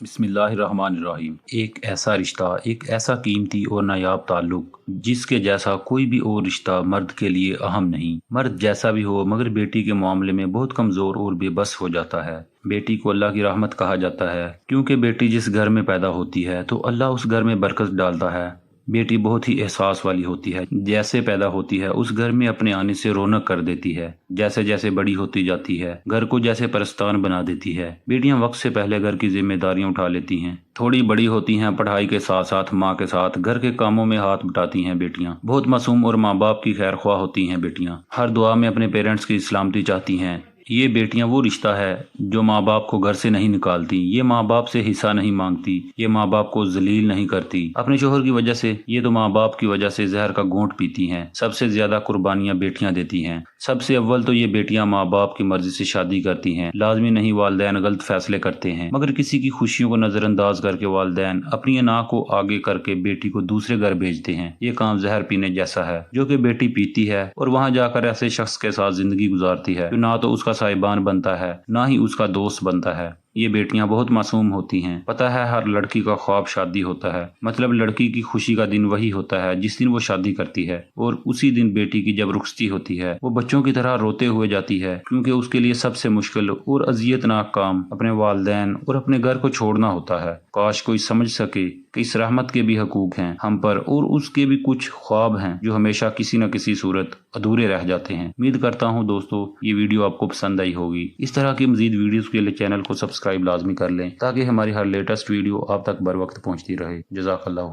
بسم اللہ الرحمن الرحیم۔ ایک ایسا رشتہ، ایک ایسا قیمتی اور نایاب تعلق جس کے جیسا کوئی بھی اور رشتہ مرد کے لیے اہم نہیں۔ مرد جیسا بھی ہو مگر بیٹی کے معاملے میں بہت کمزور اور بے بس ہو جاتا ہے۔ بیٹی کو اللہ کی رحمت کہا جاتا ہے کیونکہ بیٹی جس گھر میں پیدا ہوتی ہے تو اللہ اس گھر میں برکت ڈالتا ہے۔ بیٹی بہت ہی احساس والی ہوتی ہے، جیسے پیدا ہوتی ہے اس گھر میں اپنے آنے سے رونق کر دیتی ہے، جیسے جیسے بڑی ہوتی جاتی ہے گھر کو جیسے پرستان بنا دیتی ہے۔ بیٹیاں وقت سے پہلے گھر کی ذمہ داریاں اٹھا لیتی ہیں، تھوڑی بڑی ہوتی ہیں، پڑھائی کے ساتھ ساتھ ماں کے ساتھ گھر کے کاموں میں ہاتھ بٹاتی ہیں۔ بیٹیاں بہت معصوم اور ماں باپ کی خیر خواہ ہوتی ہیں۔ بیٹیاں ہر دعا میں اپنے پیرنٹس کی سلامتی چاہتی ہیں۔ یہ بیٹیاں وہ رشتہ ہے جو ماں باپ کو گھر سے نہیں نکالتی، یہ ماں باپ سے حصہ نہیں مانگتی، یہ ماں باپ کو ذلیل نہیں کرتی اپنے شوہر کی وجہ سے۔ یہ تو ماں باپ کی وجہ سے زہر کا گھونٹ پیتی ہیں۔ سب سے زیادہ قربانیاں بیٹیاں دیتی ہیں۔ سب سے اول تو یہ بیٹیاں ماں باپ کی مرضی سے شادی کرتی ہیں۔ لازمی نہیں والدین غلط فیصلے کرتے ہیں، مگر کسی کی خوشیوں کو نظر انداز کر کے والدین اپنی انا کو آگے کر کے بیٹی کو دوسرے گھر بھیجتے ہیں۔ یہ کام زہر پینے جیسا ہے جو کہ بیٹی پیتی ہے اور وہاں جا کر ایسے شخص کے ساتھ زندگی گزارتی ہے جو نہ تو اس کا صاحبان بنتا ہے نہ ہی اس کا دوست بنتا ہے۔ یہ بیٹیاں بہت معصوم ہوتی ہیں۔ پتہ ہے ہر لڑکی کا خواب شادی ہوتا ہے، مطلب لڑکی کی خوشی کا دن وہی ہوتا ہے جس دن وہ شادی کرتی ہے، اور اسی دن بیٹی کی جب رخصتی ہوتی ہے وہ بچوں کی طرح روتے ہوئے جاتی ہے، کیونکہ اس کے لیے سب سے مشکل اور اذیت ناک کام اپنے والدین اور اپنے گھر کو چھوڑنا ہوتا ہے۔ کاش کوئی سمجھ سکے کہ اس رحمت کے بھی حقوق ہیں ہم پر، اور اس کے بھی کچھ خواب ہیں جو ہمیشہ کسی نہ کسی صورت ادھورے رہ جاتے ہیں۔ امید کرتا ہوں دوستو یہ ویڈیو آپ کو پسند آئی ہوگی۔ اس طرح کی مزید ویڈیوز کے لیے چینل کو سبسکرائب لازمی کر لیں تاکہ ہماری ہر لیٹسٹ ویڈیو آپ تک بر وقت پہنچتی رہے۔ جزاک اللہ۔